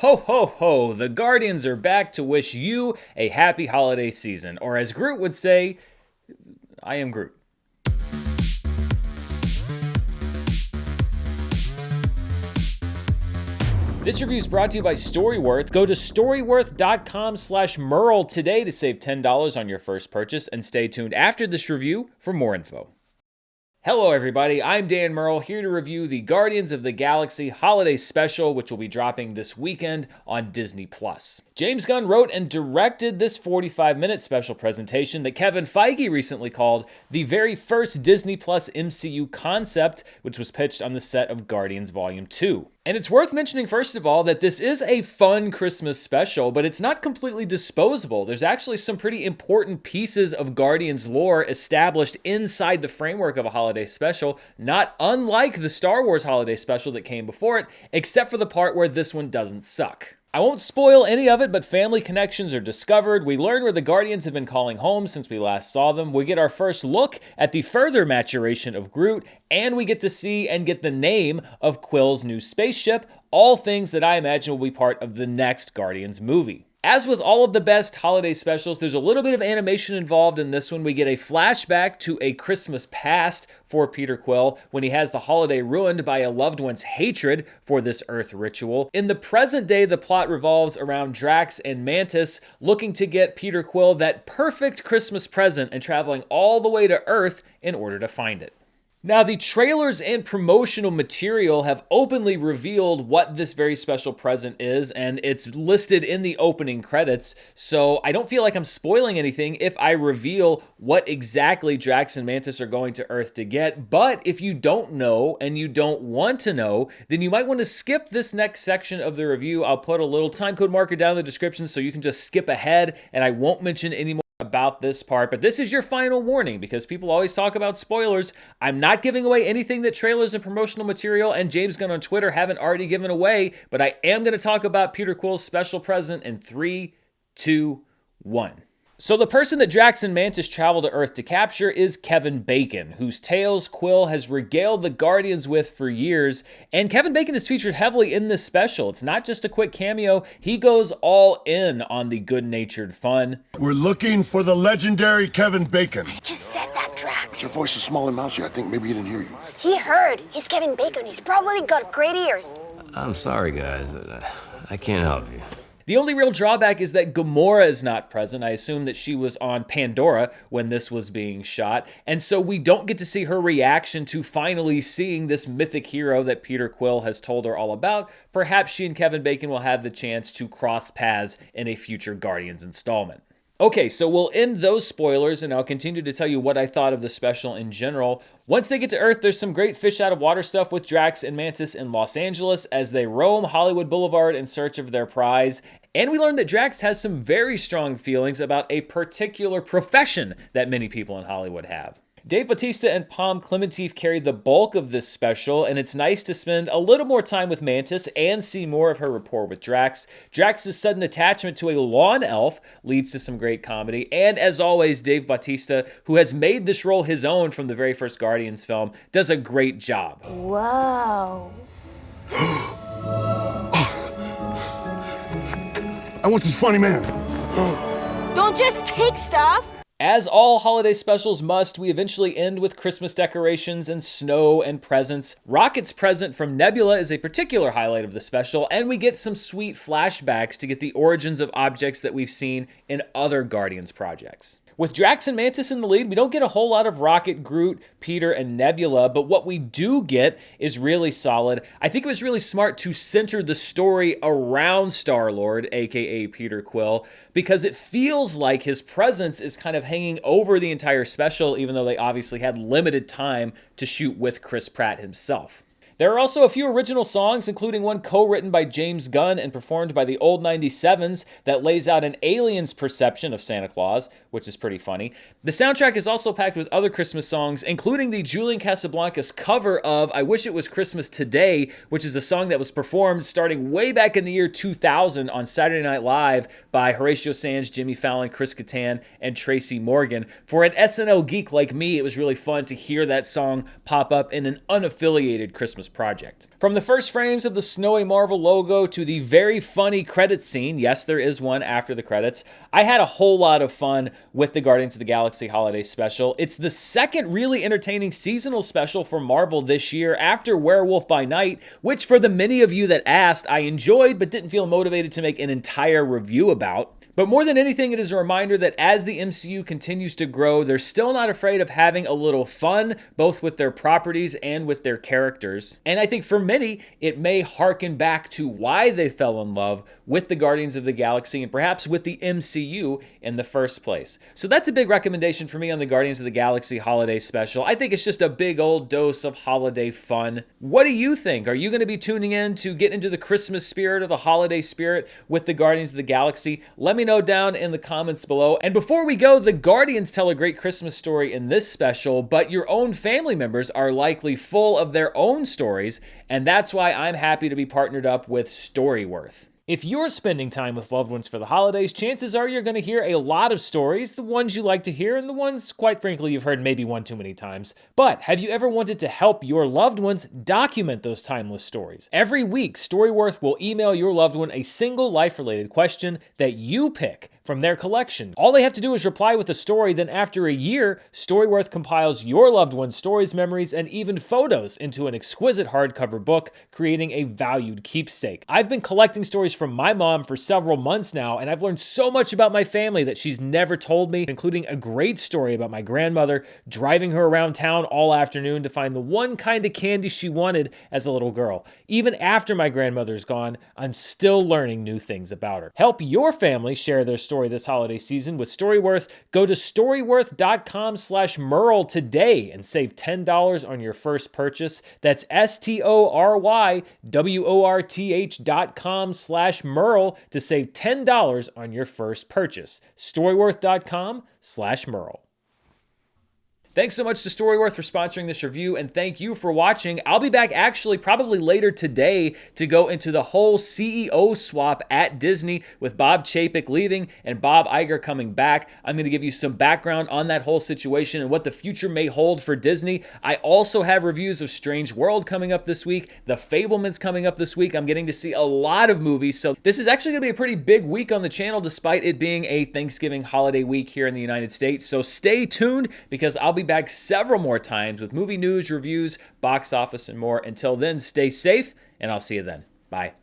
Ho ho ho, the Guardians are back to wish you a happy holiday season. Or as Groot would say, I am Groot. This review is brought to you by Storyworth. Go to storyworth.com/Murrell today to save $10 on your first purchase, and stay tuned after this review for more info. Hello everybody, I'm Dan Murrell, here to review the Guardians of the Galaxy Holiday Special, which will be dropping this weekend on Disney+. James Gunn wrote and directed this 45-minute special presentation that Kevin Feige recently called the very first Disney+ MCU concept, which was pitched on the set of Guardians Volume 2. And it's worth mentioning, first of all, that this is a fun Christmas special, but it's not completely disposable. There's actually some pretty important pieces of Guardians lore established inside the framework of a holiday special, not unlike the Star Wars holiday special that came before it, except for the part where this one doesn't suck. I won't spoil any of it, but family connections are discovered. We learn where the Guardians have been calling home since we last saw them. We get our first look at the further maturation of Groot, and we get to see and get the name of Quill's new spaceship, all things that I imagine will be part of the next Guardians movie. As with all of the best holiday specials, there's a little bit of animation involved in this one. We get a flashback to a Christmas past for Peter Quill when he has the holiday ruined by a loved one's hatred for this Earth ritual. In the present day, the plot revolves around Drax and Mantis looking to get Peter Quill that perfect Christmas present and traveling all the way to Earth in order to find it. Now, the trailers and promotional material have openly revealed what this very special present is, and it's listed in the opening credits, so I don't feel like I'm spoiling anything if I reveal what exactly Drax and Mantis are going to Earth to get. But if you don't know and you don't want to know, then you might want to skip this next section of the review. I'll put a little timecode marker down in the description so you can just skip ahead, and I won't mention any more about this part, but this is your final warning because people always talk about spoilers. I'm not giving away anything that trailers and promotional material and James Gunn on Twitter haven't already given away, but I am going to talk about Peter Quill's special present in 3, 2, 1. So the person that Drax and Mantis travel to Earth to capture is Kevin Bacon, whose tales Quill has regaled the Guardians with for years, and Kevin Bacon is featured heavily in this special. It's not just a quick cameo, he goes all in on the good-natured fun. We're looking for the legendary Kevin Bacon. I just said that, Drax. Your voice is small and mousy. I think maybe he didn't hear you. He heard. He's Kevin Bacon. He's probably got great ears. I'm sorry, guys. I can't help you. The only real drawback is that Gamora is not present. I assume that she was on Pandora when this was being shot, and so we don't get to see her reaction to finally seeing this mythic hero that Peter Quill has told her all about. Perhaps she and Kevin Bacon will have the chance to cross paths in a future Guardians installment. Okay, so we'll end those spoilers, and I'll continue to tell you what I thought of the special in general. Once they get to Earth, there's some great fish out of water stuff with Drax and Mantis in Los Angeles as they roam Hollywood Boulevard in search of their prize. And we learn that Drax has some very strong feelings about a particular profession that many people in Hollywood have. Dave Bautista and Pom Klementieff carried the bulk of this special, and it's nice to spend a little more time with Mantis and see more of her rapport with Drax. Drax's sudden attachment to a lawn elf leads to some great comedy, and as always, Dave Bautista, who has made this role his own from the very first Guardians film, does a great job. Whoa. I want this funny man. Don't just take stuff. As all holiday specials must, we eventually end with Christmas decorations and snow and presents. Rocket's present from Nebula is a particular highlight of the special, and we get some sweet flashbacks to get the origins of objects that we've seen in other Guardians projects. With Drax and Mantis in the lead, we don't get a whole lot of Rocket, Groot, Peter, and Nebula, but what we do get is really solid. I think it was really smart to center the story around Star-Lord, aka Peter Quill, because it feels like his presence is kind of hanging over the entire special, even though they obviously had limited time to shoot with Chris Pratt himself. There are also a few original songs, including one co-written by James Gunn and performed by the old 97s that lays out an alien's perception of Santa Claus, which is pretty funny. The soundtrack is also packed with other Christmas songs, including the Julian Casablancas cover of I Wish It Was Christmas Today, which is a song that was performed starting way back in the year 2000 on Saturday Night Live by Horatio Sanz, Jimmy Fallon, Chris Kattan, and Tracy Morgan. For an SNL geek like me, it was really fun to hear that song pop up in an unaffiliated Christmas Christmas project. From the first frames of the snowy Marvel logo to the very funny credits scene, yes, there is one after the credits, I had a whole lot of fun with the Guardians of the Galaxy Holiday Special. It's the second really entertaining seasonal special for Marvel this year after Werewolf by Night, which for the many of you that asked, I enjoyed but didn't feel motivated to make an entire review about. But more than anything, it is a reminder that as the MCU continues to grow, they're still not afraid of having a little fun, both with their properties and with their characters. And I think for many, it may harken back to why they fell in love with the Guardians of the Galaxy and perhaps with the MCU in the first place. So that's a big recommendation for me on the Guardians of the Galaxy Holiday Special. I think it's just a big old dose of holiday fun. What do you think? Are you going to be tuning in to get into the Christmas spirit or the holiday spirit with the Guardians of the Galaxy? Let me know down in the comments below. And before we go, the Guardians tell a great Christmas story in this special, but your own family members are likely full of their own stories, and that's why I'm happy to be partnered up with Storyworth. If you're spending time with loved ones for the holidays, chances are you're going to hear a lot of stories, the ones you like to hear and the ones, quite frankly, you've heard maybe one too many times. But have you ever wanted to help your loved ones document those timeless stories? Every week, Storyworth will email your loved one a single life-related question that you pick from their collection. All they have to do is reply with a story, then after a year, Storyworth compiles your loved one's stories, memories, and even photos into an exquisite hardcover book, creating a valued keepsake. I've been collecting stories from my mom for several months now, and I've learned so much about my family that she's never told me, including a great story about my grandmother driving her around town all afternoon to find the one kind of candy she wanted as a little girl. Even after my grandmother's gone, I'm still learning new things about her. Help your family share their story this holiday season with Storyworth. Go to storyworth.com/Murrell today and save $10 on your first purchase. That's STORYWORTH.com/Murrell to save $10 on your first purchase. Storyworth.com/Murrell. Thanks so much to Storyworth for sponsoring this review, and thank you for watching. I'll be back actually probably later today to go into the whole CEO swap at Disney with Bob Chapek leaving and Bob Iger coming back. I'm going to give you some background on that whole situation and what the future may hold for Disney. I also have reviews of Strange World coming up this week. The Fabelmans coming up this week. I'm getting to see a lot of movies, so this is actually going to be a pretty big week on the channel despite it being a Thanksgiving holiday week here in the United States. So stay tuned because I'll be back several more times with movie news, reviews, box office, and more. Until then, stay safe, and I'll see you then. Bye.